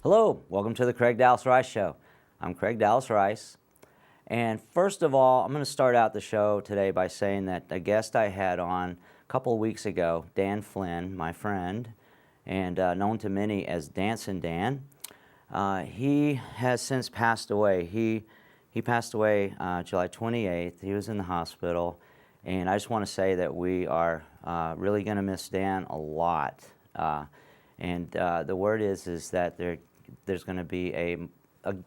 Hello, welcome to the Craig Dallas Rice Show. I'm Craig Dallas Rice. And first of all, I'm going to start out the show today by saying that a guest I had on a couple of weeks ago, Dan Flynn, my friend, and known to many as Dancin' Dan, he has since passed away. He passed away July 28th. He was in the hospital. And I just want to say that we are really going to miss Dan a lot. And the word is that there's going to be a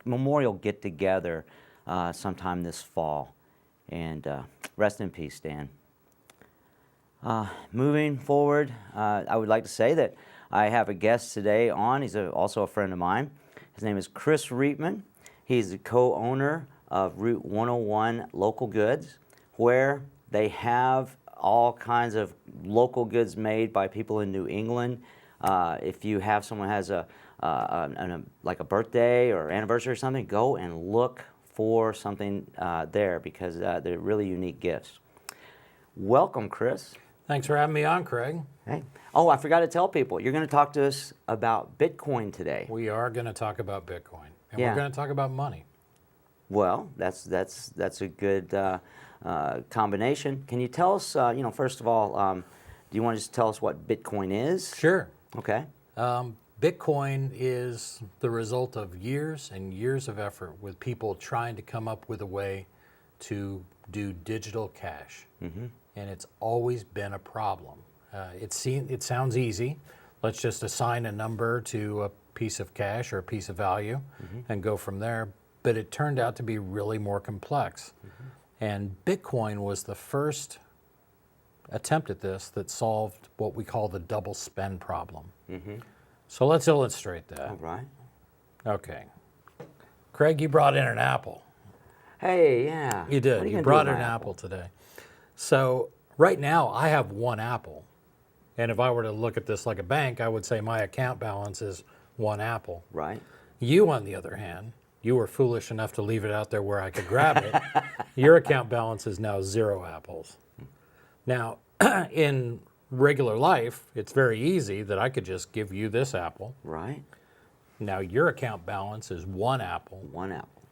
memorial get-together sometime this fall. And rest in peace, Dan. Moving forward, I would like to say that I have a guest today on. He's also a friend of mine. His name is Chris Rietmann. He's the co-owner of Route 101 Local Goods, where they have all kinds of local goods made by people in New England. If you have someone has like a birthday or anniversary or something, go and look for something there because they're really unique gifts. Welcome, Chris. Thanks for having me on, Craig. Hey. Oh, I forgot to tell people, you're going to talk to us about Bitcoin today. We are going to talk about Bitcoin, and Yeah. we're going to talk about money. Well, that's a good combination. Can you tell us, first of all, do you want to just tell us what Bitcoin is? Sure. Okay. Bitcoin is the result of years and years of effort with people trying to come up with a way to do digital cash. Mm-hmm. And it's always been a problem. It sounds easy. Let's just assign a number to a piece of cash or a piece of value and go from there. But it turned out to be really more complex. Mm-hmm. And Bitcoin was the first attempt at this that solved what we call the double spend problem. Mm-hmm. So let's illustrate that. All right. Okay. Craig, you brought in an apple. Hey, yeah. You did. What are You gonna brought do in with an my apple today. So right now I have one apple. And if I were to look at this like a bank, I would say my account balance is one apple. Right. You, on the other hand, you were foolish enough to leave it out there where I could grab it. Your account balance is now 0 apples. Now, in regular life, it's very easy that I could just give you this apple. Right. Now, your account balance is 1 apple. 1 apple.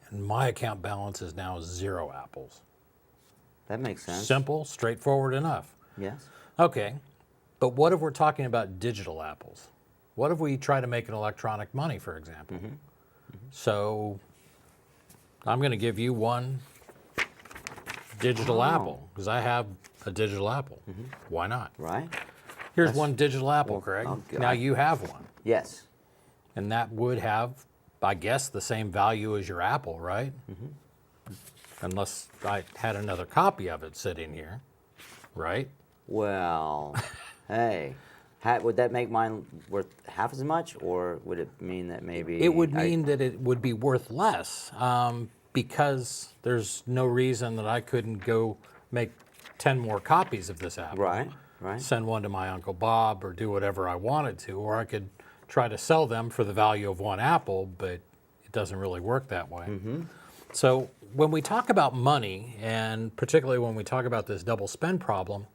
And my account balance is now 0 apples. That makes sense. Simple, straightforward enough. Yes. Okay, but what if we're talking about digital apples? What if we try to make an electronic money, for example? Mm-hmm. Mm-hmm. So I'm going to give you one digital apple because I have a digital apple. Mm-hmm. Why not? Right. Here's one digital apple, Craig. Oh, God. Now you have one. Yes. And that would have, I guess, the same value as your apple, right? Mm-hmm. Unless I had another copy of it sitting here, right? Well, hey, would that make mine worth half as much, or would it mean that maybe... It would mean that it would be worth less because there's no reason that I couldn't go make 10 more copies of this apple. Right, right. Send one to my Uncle Bob or do whatever I wanted to, or I could try to sell them for the value of 1 apple, but it doesn't really work that way. Mm-hmm. So when we talk about money, and particularly when we talk about this double spend problem,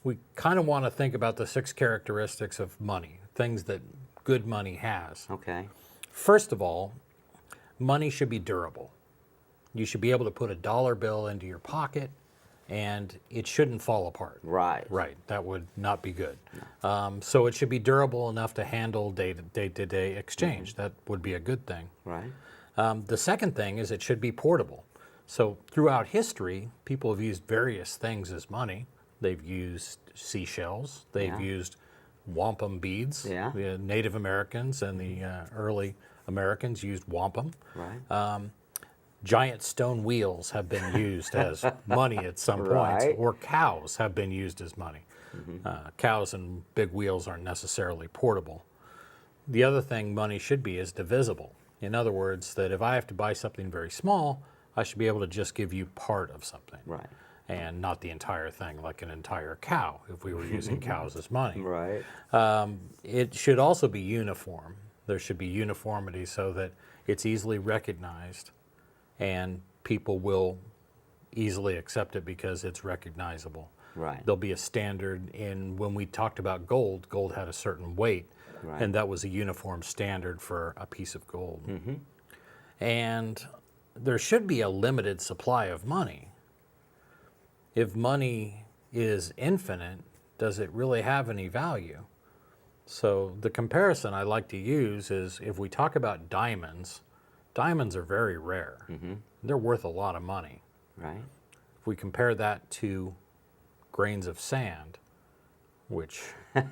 we kind of want to think about the 6 characteristics of money, things that good money has. Okay. First of all, money should be durable. You should be able to put a dollar bill into your pocket and it shouldn't fall apart. Right. Right, that would not be good. No. So it should be durable enough to handle day-to-day exchange. Mm-hmm. That would be a good thing. Right. The second thing is it should be portable. So throughout history, people have used various things as money. They've used seashells. They've used wampum beads. Yeah. The Native Americans and the early Americans used wampum. Right. Giant stone wheels have been used as money at some Right. point, or cows have been used as money. Mm-hmm. Cows and big wheels aren't necessarily portable. The other thing money should be is divisible. In other words, that if I have to buy something very small, I should be able to just give you part of something. Right. And not the entire thing, like an entire cow, if we were using cows as money. Right. It should also be uniform. There should be uniformity so that it's easily recognized and people will easily accept it because it's recognizable. Right. There'll be a standard in, when we talked about gold, gold had a certain weight. Right. And that was a uniform standard for a piece of gold. And there should be a limited supply of money. If money is infinite, does it really have any value? So the comparison I like to use is if we talk about diamonds, diamonds are very rare. They're worth a lot of money. Right. If we compare that to grains of sand, which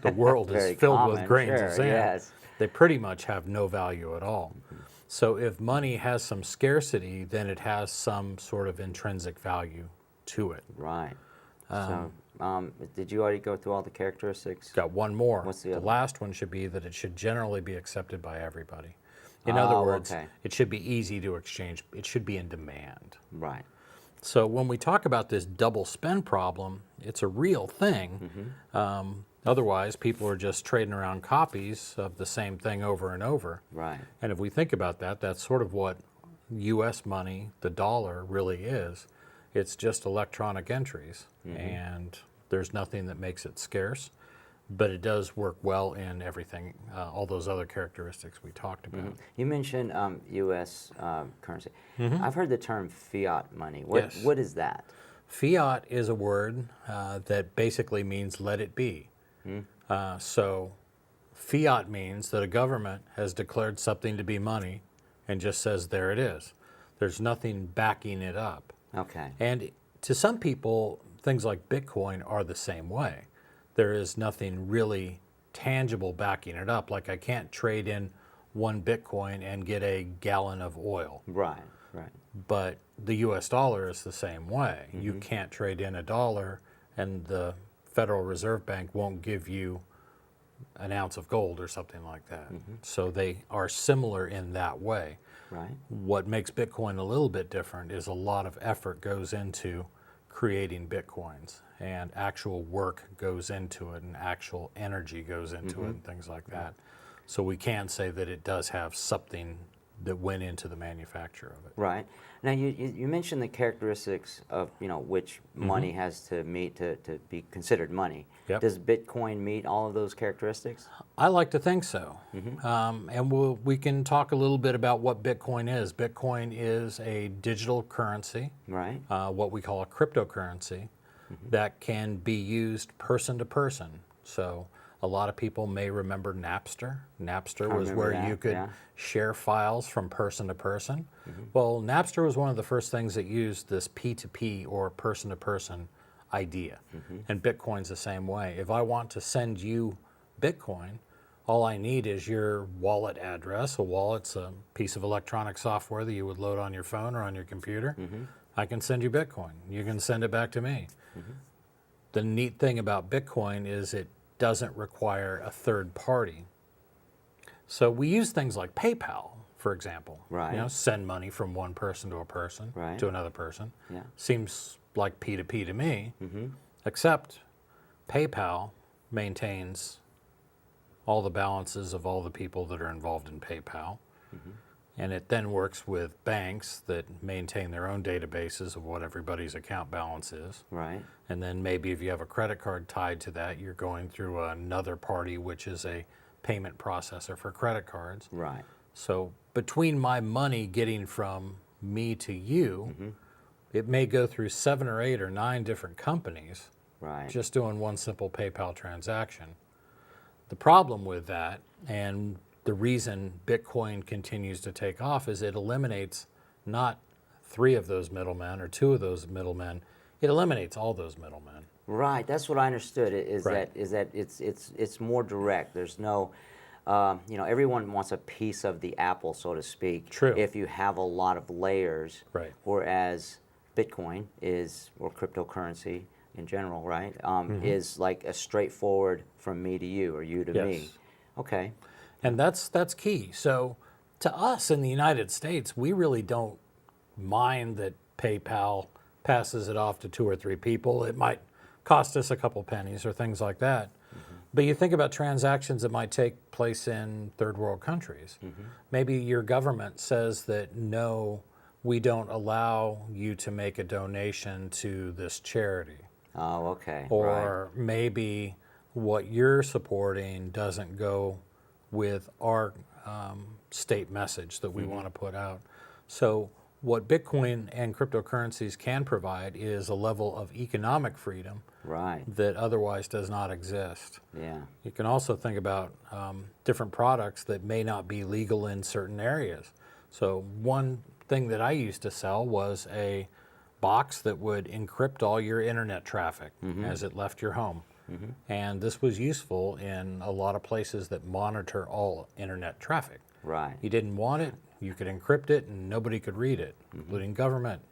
the world is Very filled common, with grains sure, of sand, yes. they pretty much have no value at all. So if money has some scarcity, then it has some sort of intrinsic value to it. Right. Did you already go through all the characteristics? Got one more. What's the The other? last one should be that it should generally be accepted by everybody. In other words, okay. it should be easy to exchange. It should be in demand. Right. So when we talk about this double spend problem, it's a real thing. Otherwise, people are just trading around copies of the same thing over and over. Right. And if we think about that, that's sort of what U.S. money, the dollar, really is. It's just electronic entries, and there's nothing that makes it scarce, but it does work well in everything, all those other characteristics we talked about. You mentioned U.S. Currency. I've heard the term fiat money. Yes. What is that? Fiat is a word that basically means let it be. So fiat means that a government has declared something to be money and just says there it is. There's nothing backing it up. Okay. And to some people, things like Bitcoin are the same way. There is nothing really tangible backing it up. Like I can't trade in one Bitcoin and get a gallon of oil. Right. Right. But the US dollar is the same way. You can't trade in a dollar and the Federal Reserve Bank won't give you an ounce of gold or something like that. So they are similar in that way. Right. What makes Bitcoin a little bit different is a lot of effort goes into creating Bitcoins, and actual work goes into it, and actual energy goes into it, and things like that. So we can say that it does have something that went into the manufacture of it. Right. Now you mentioned the characteristics of which money has to meet to be considered money. Yep. Does Bitcoin meet all of those characteristics? I like to think so. And we can talk a little bit about what Bitcoin is. Bitcoin is a digital currency, Right. what we call a cryptocurrency, that can be used person to person. So a lot of people may remember Napster. Napster was remember where that, you could yeah. share files from person to person. Well, Napster was one of the first things that used this P2P or person to person idea. And Bitcoin's the same way. If I want to send you Bitcoin, all I need is your wallet address. A wallet's a piece of electronic software that you would load on your phone or on your computer. I can send you Bitcoin. You can send it back to me. The neat thing about Bitcoin is it doesn't require a third party. So we use things like PayPal, for example. Right. Send money from one person to a person Right. to another person. Yeah. Seems like P2P to me, except PayPal maintains all the balances of all the people that are involved in PayPal. And it then works with banks that maintain their own databases of what everybody's account balance is. Right. And then maybe if you have a credit card tied to that, you're going through another party, which is a payment processor for credit cards. Right. So between my money getting from me to you, it may go through 7 or 8 or 9 different companies Right. just doing one simple PayPal transaction. The problem with that, and the reason Bitcoin continues to take off, is it eliminates not 3 of those middlemen or 2 of those middlemen. It eliminates all those middlemen. Right. That's what I understood. Right. That it's more direct. There's no, everyone wants a piece of the apple, so to speak. True. If you have a lot of layers. Right. Whereas Bitcoin or cryptocurrency in general, right, is like a straightforward from me to you or you to me. Yes. Okay. And that's key. So to us in the United States, we really don't mind that PayPal passes it off to 2 or 3 people. It might cost us a couple pennies or things like that. But you think about transactions that might take place in third world countries. Maybe your government says that, no, we don't allow you to make a donation to this charity. Oh, okay. Or maybe what you're supporting doesn't go with our state message that we want to put out. So what Bitcoin and cryptocurrencies can provide is a level of economic freedom Right. that otherwise does not exist. Yeah. You can also think about different products that may not be legal in certain areas. So one thing that I used to sell was a box that would encrypt all your internet traffic as it left your home. And this was useful in a lot of places that monitor all internet traffic. Right. You didn't want it, you could encrypt it and nobody could read it, including government.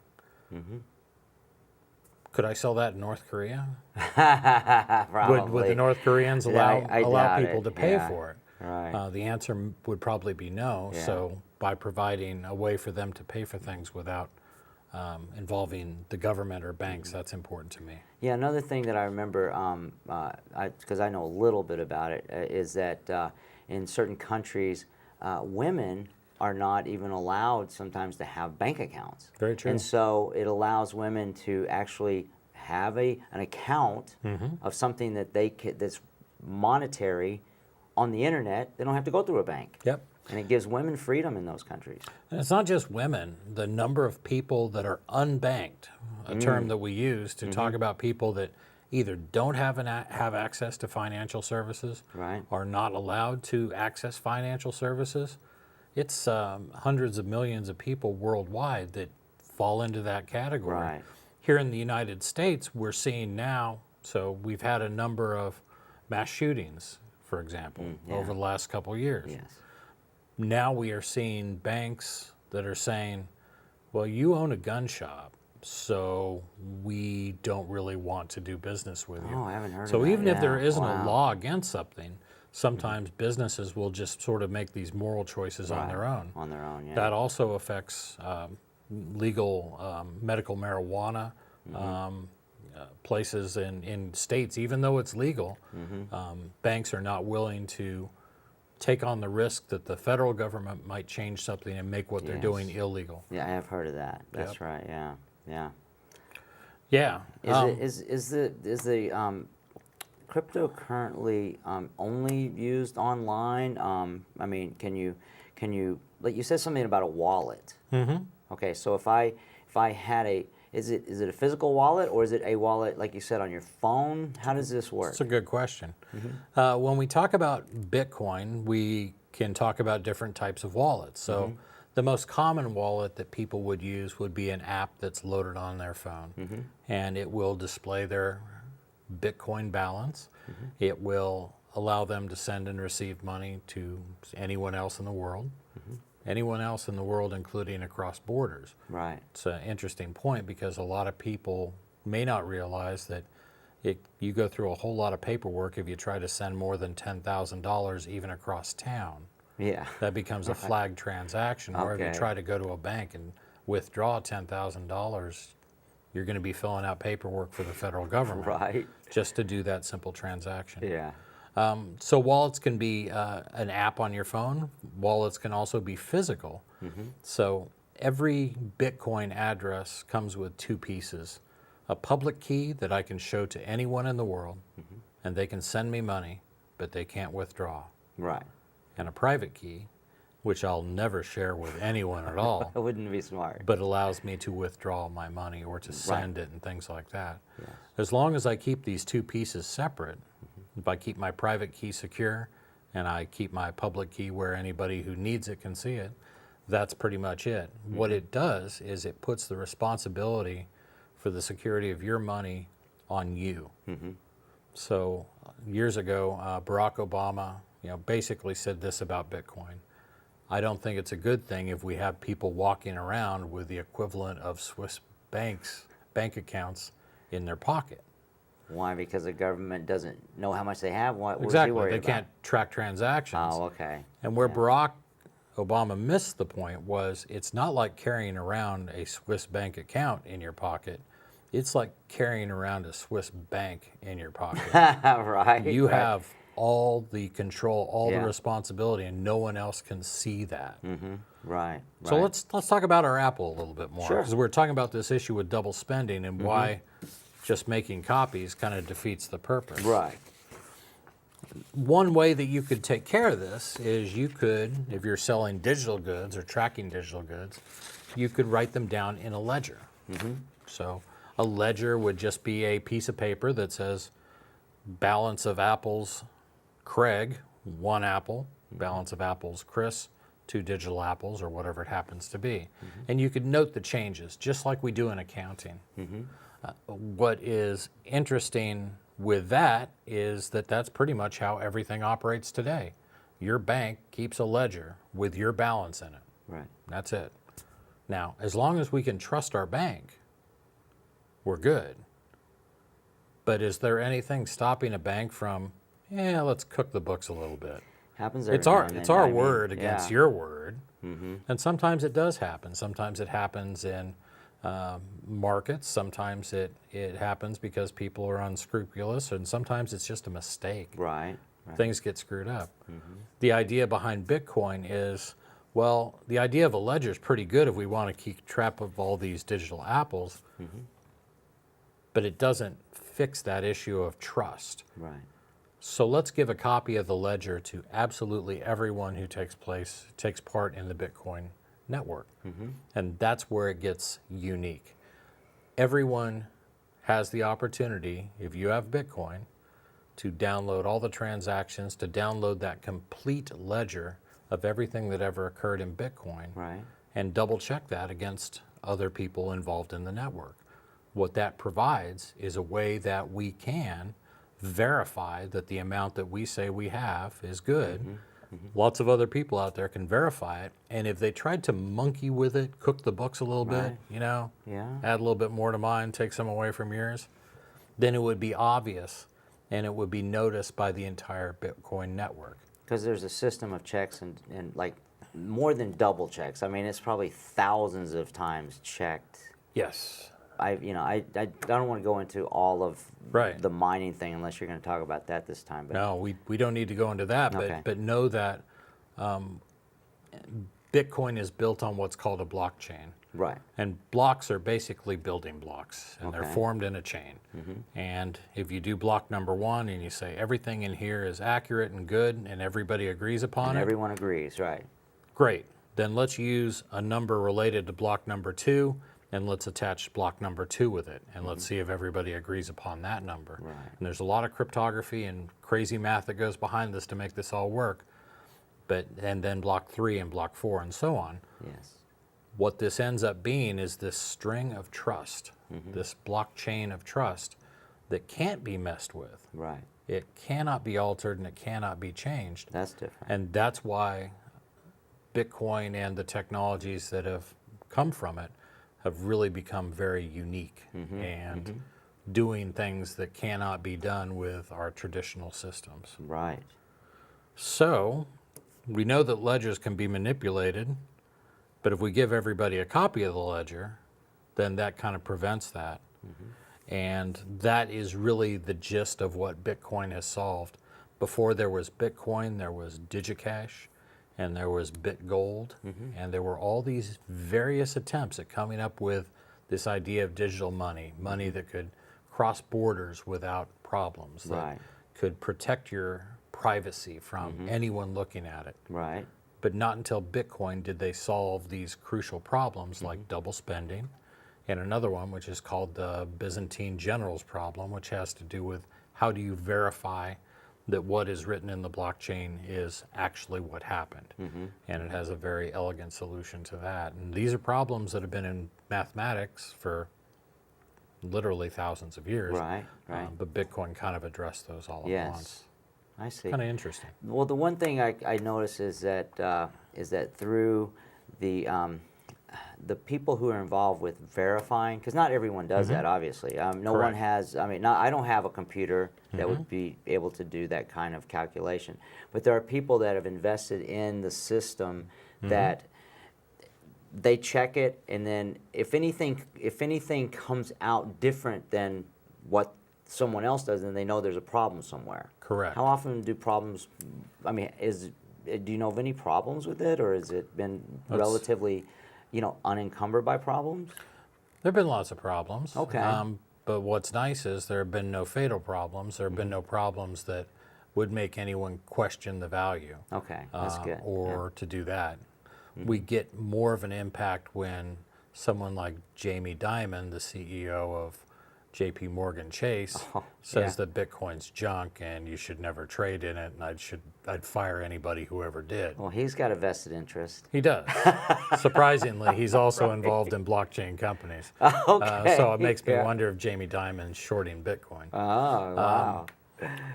Could I sell that in North Korea? Probably. Would the North Koreans allow I doubt people it. to pay Yeah. for it? Right. The answer would probably be no. Yeah. So by providing a way for them to pay for things without involving the government or banks, that's important to me. Yeah, another thing that I remember, because I know a little bit about it, is that in certain countries, women are not even allowed sometimes to have bank accounts. Very true. And so it allows women to actually have an account of something that that's monetary on the internet. They don't have to go through a bank. Yep. And it gives women freedom in those countries. And it's not just women. The number of people that are unbanked, a term that we use to talk about people that either don't have access to financial services, Right. are not allowed to access financial services. It's hundreds of millions of people worldwide that fall into that category. Right. Here in the United States, we're seeing now, so we've had a number of mass shootings, for example, yeah. over the last couple years. Yes. Now we are seeing banks that are saying, well, you own a gun shop, so we don't really want to do business with you. Oh, I haven't heard So of that. even if there Yeah. isn't Wow. a law against something, sometimes businesses will just sort of make these moral choices on Right. their own. On their own, yeah. That also affects legal medical marijuana places in states. Even though it's legal, banks are not willing to take on the risk that the federal government might change something and make what they're doing Yes. illegal. Yeah, I have heard of that. That's Yep. right. Yeah. Yeah. Yeah. Is the crypto currently only used online? I mean, can you like you said something about a wallet? Mm-hmm. Okay, so if I had is it a physical wallet or is it a wallet like you said on your phone? How does this work? That's a good question. When we talk about Bitcoin, we can talk about different types of wallets. So the most common wallet that people would use would be an app that's loaded on their phone. And it will display their Bitcoin balance. It will allow them to send and receive money to anyone else in the world. Anyone else in the world, including across borders. Right. It's an interesting point because a lot of people may not realize that you go through a whole lot of paperwork if you try to send more than $10,000 even across town. Yeah. That becomes a flagged transaction. Or if you Okay. try to go to a bank and withdraw $10,000, you're going to be filling out paperwork for the federal government Right. just to do that simple transaction. Yeah. So wallets can be an app on your phone. Wallets can also be physical. So every Bitcoin address comes with two pieces. A public key that I can show to anyone in the world, and they can send me money, but they can't withdraw. Right. And a private key, which I'll never share with anyone at all, That wouldn't be smart. but allows me to withdraw my money or to send it and things like that. As long as I keep these two pieces separate, if I keep my private key secure and I keep my public key where anybody who needs it can see it, that's pretty much it. What it does is it puts the responsibility for the security of your money on you. So years ago, Barack Obama, basically said this about Bitcoin. I don't think it's a good thing if we have people walking around with the equivalent of Swiss bank accounts in their pocket. Why? Because the government doesn't know how much they have. What was he Exactly. worried They about? can't track transactions. Oh, okay. And where Barack Obama missed the point was it's not like carrying around a Swiss bank account in your pocket. It's like carrying around a Swiss bank in your pocket. Right. You right. have all the control, all Yeah. the responsibility, and no one else can see that. Right. So right. let's talk about our Apple a little bit more. Sure. Because we're talking about this issue with double spending and why just making copies kind of defeats the purpose. Right. one way that you could take care of this is you could, if you're selling digital goods or tracking digital goods, you could write them down in a ledger. So a ledger would just be a piece of paper that says balance of apples, Craig, 1 apple, balance of apples, Chris, 2 digital apples, or whatever it happens to be. And you could note the changes, just like we do in accounting. What is interesting with that is that that's pretty much how everything operates today. Your bank keeps a ledger with your balance in it. Right. That's it. Now, as long as we can trust our bank, we're good. But is there anything stopping a bank from, let's cook the books a little bit? Happens every It's our now and it's then. our I mean, word against your word, Mm-hmm. and sometimes it does happen. Sometimes it happens in markets. Sometimes it happens because people are unscrupulous, and sometimes it's just a mistake. Right. Right. Things get screwed up. The idea behind Bitcoin is, well, the idea of a ledger is pretty good if we want to keep track of all these digital apples, but it doesn't fix that issue of trust. Right. So let's give a copy of the ledger to absolutely everyone who takes part in the Bitcoin network. And that's where it gets unique. Everyone has the opportunity, if you have Bitcoin, to download all the transactions, to download that complete ledger of everything that ever occurred in Bitcoin, Right. and double check that against other people involved in the network. What that provides is a way that we can verify that the amount that we say we have is good. Lots of other people out there can verify it, and if they tried to monkey with it, cook the books a little bit, Yeah. add a little bit more to mine, take some away from yours, then it would be obvious and it would be noticed by the entire Bitcoin network. Because there's a system of checks and like more than double checks. I mean, it's probably thousands of times checked. Yes. I don't want to go into all of Right. the mining thing unless you're going to talk about that this time. But No, we don't need to go into that, Okay. but know that Bitcoin is built on what's called a blockchain. right. And blocks are basically building blocks, and they're Okay. formed in a chain. And if you do block number 1 and you say everything in here is accurate and good and everybody agrees upon And it, everyone agrees, right? great. Then let's use a number related to block number 2, and let's attach block number 2 with it, and let's see if everybody agrees upon that number. Right. And there's a lot of cryptography and crazy math that goes behind this to make this all work. And then block 3 and block 4 and so on. Yes. What this ends up being is this string of trust, this blockchain of trust that can't be messed with. Right. It cannot be altered and it cannot be changed. That's different. And that's why Bitcoin and the technologies that have come from it have really become very unique and doing things that cannot be done with our traditional systems. Right. So we know that ledgers can be manipulated, but if we give everybody a copy of the ledger, then that kind of prevents that. And that is really the gist of what Bitcoin has solved. Before there was Bitcoin, there was DigiCash, and there was BitGold, and there were all these various attempts at coming up with this idea of digital money, money that could cross borders without problems, that Right. could protect your privacy from anyone looking at it. Right. But not until Bitcoin did they solve these crucial problems like double spending, and another one which is called the Byzantine generals problem, which has to do with how do you verify that what is written in the blockchain is actually what happened. And it has a very elegant solution to that. And these are problems that have been in mathematics for literally thousands of years. Right. Right. But Bitcoin kind of addressed those all at Yes. once. I see. Kind of interesting. Well, the one thing I notice is that through the people who are involved with verifying, because not everyone does that, obviously. No one Correct. has. I mean, I don't have a computer that would be able to do that kind of calculation. But there are people that have invested in the system that they check it, and then if anything comes out different than what someone else does, then they know there's a problem somewhere. Correct. How often do problems? I mean, do you know of any problems with it, or has it been relatively, unencumbered by problems? There have been lots of problems. Okay. But what's nice is there have been no fatal problems. There have been no problems that would make anyone question the value. Okay, that's good. Or to do that. We get more of an impact when someone like Jamie Dimon, the CEO of JP Morgan Chase, says that Bitcoin's junk and you should never trade in it, and I'd fire anybody who ever did. Well, he's got a vested interest. He does. Surprisingly, he's also involved in blockchain companies. Okay. So it makes me wonder if Jamie Dimon's shorting Bitcoin. Oh, wow.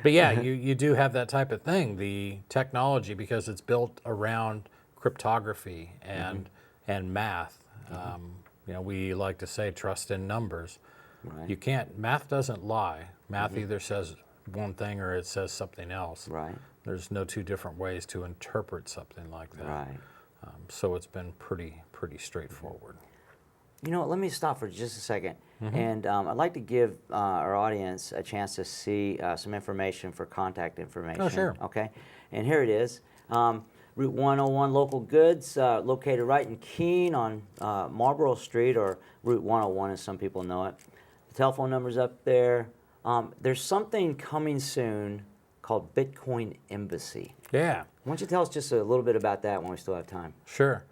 But yeah, you do have that type of thing. The technology, because it's built around cryptography and math. You know, we like to say trust in numbers. Right. You can't. Math doesn't lie. Math either says one thing or it says something else. Right. There's no two different ways to interpret something like that. Right. So it's been pretty straightforward. You know what, let me stop for just a second. And I'd like to give our audience a chance to see some information for contact information. Oh, sure. Okay. And here it is. Route 101 Local Goods, located right in Keene on Marlborough Street, or Route 101 as some people know it. The telephone number's up there. There's something coming soon called Bitcoin Embassy. Yeah. Why don't you tell us just a little bit about that when we still have time? Sure.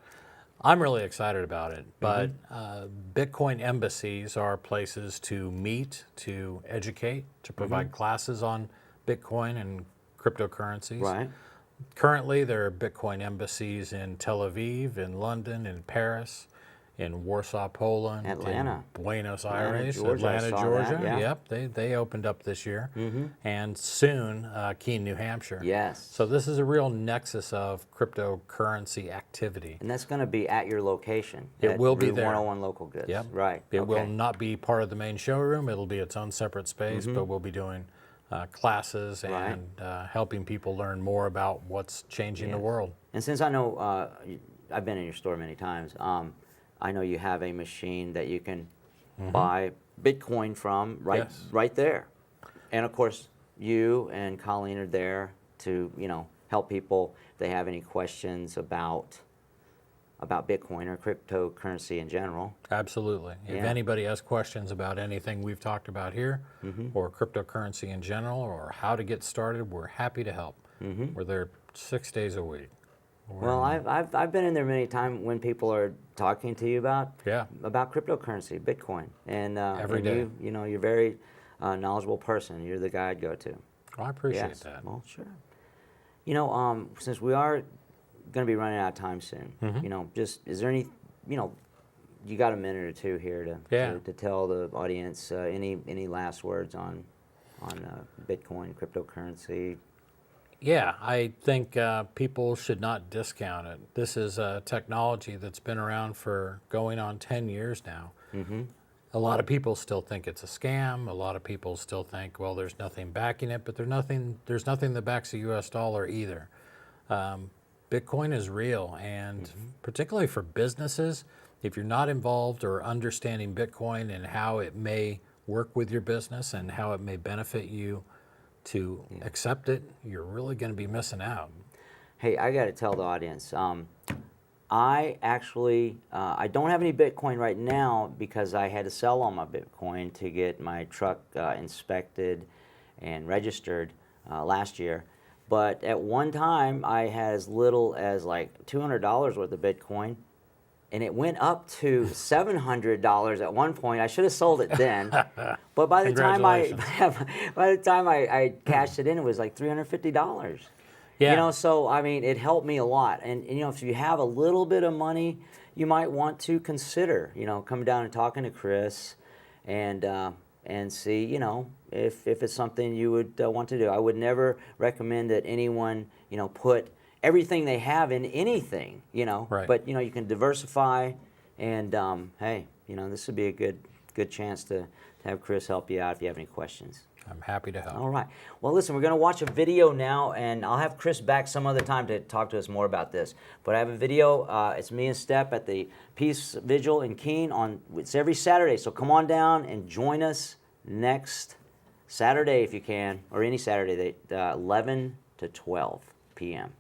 I'm really excited about it, but Bitcoin embassies are places to meet, to educate, to provide classes on Bitcoin and cryptocurrencies. Right. Currently, there are Bitcoin embassies in Tel Aviv, in London, in Paris, in Warsaw, Poland, Atlanta. in Buenos Aires, Georgia. I Atlanta, saw Georgia. that, yeah. Yep, they opened up this year, and soon Keene, New Hampshire. Yes. So this is a real nexus of cryptocurrency activity. And that's going to be at your location. It at will be Route there. 101 Local Goods. Yep. Right. It okay. will not be part of the main showroom. It'll be its own separate space, but we'll be doing classes and helping people learn more about what's changing the world. And since I know, I've been in your store many times, I know you have a machine that you can buy Bitcoin from right there. And of course, you and Colleen are there to, help people if they have any questions about Bitcoin or cryptocurrency in general. Absolutely. If anybody has questions about anything we've talked about here, or cryptocurrency in general, or how to get started, we're happy to help. We're there 6 days a week. Well, I've been in there many times when people are talking to you about cryptocurrency, Bitcoin, and Every day. You're a very knowledgeable person. You're the guy I'd go to. Well, I appreciate that. Well, sure. Since we are going to be running out of time soon, is there any, you got a minute or two here to tell the audience any last words on Bitcoin, cryptocurrency? Yeah, I think people should not discount it. This is a technology that's been around for going on 10 years now. A lot of people still think it's a scam. A lot of people still think, well, there's nothing backing it, but there's nothing that backs the U.S. dollar either. Bitcoin is real, and particularly for businesses, if you're not involved or understanding Bitcoin and how it may work with your business and how it may benefit you to accept it, you're really going to be missing out. Hey, I got to tell the audience, I actually, I don't have any Bitcoin right now because I had to sell all my Bitcoin to get my truck inspected and registered last year. But at one time, I had as little as like $200 worth of Bitcoin, and it went up to $700 at one point. I should have sold it then, but by the time I cashed it in, it was like $350. Yeah. So I mean, it helped me a lot. And if you have a little bit of money, you might want to consider, coming down and talking to Chris, and see, if it's something you would want to do. I would never recommend that anyone, put everything they have in anything, Right. But you can diversify, and hey, this would be a good chance to have Chris help you out if you have any questions. I'm happy to help. All right. Well, listen, we're going to watch a video now, and I'll have Chris back some other time to talk to us more about this. But I have a video. It's me and Steph at the Peace Vigil in Keene. It's every Saturday, so come on down and join us next Saturday if you can, or any Saturday, 11 to 12 p.m.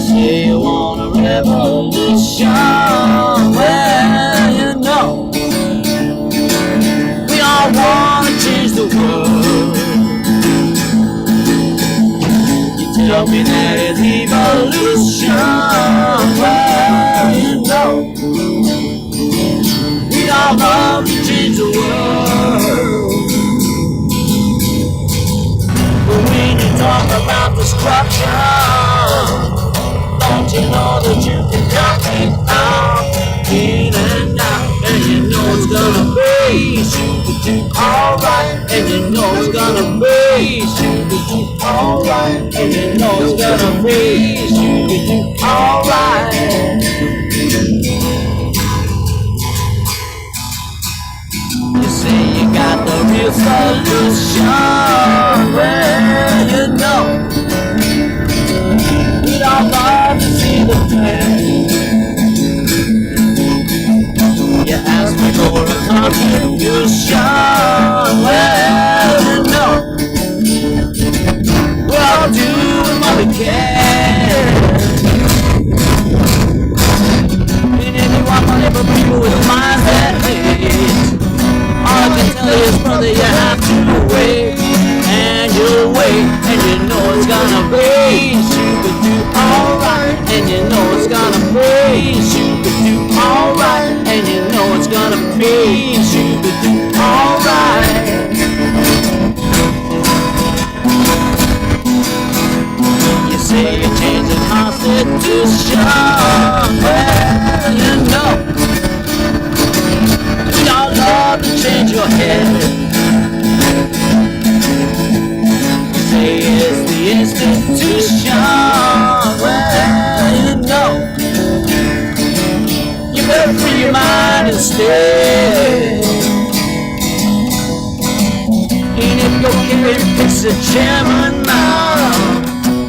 Say you want a revolution, well looking at is evolution. Well, you know, we all love to change the world. But when you talk about destruction, don't you know that you can knock it out, in and out, and you know it's gonna be alright, and you know it's gonna be alright, and you know it's gonna be alright. You say you got the real solution, well, you know, we all love to see the plan. You ask me for a contribution, well, you know, we're all doing what we can. And if you want money from people with minds that hate, all I can tell you is, brother, you have to wait, and you'll wait, and you know it's gonna be alright, and you know it's gonna be alright, and you know it's gonna be alright. You say you change the Constitution, well, you know, we all love to change your head. You say it's the institution, well, you know, you better free your mind instead. And if your kid picks a chairman now,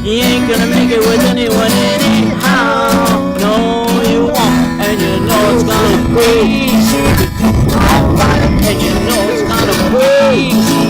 you ain't gonna make it with anyone anyhow. No, you won't, and you know it's gonna be alright, and you know it's gonna be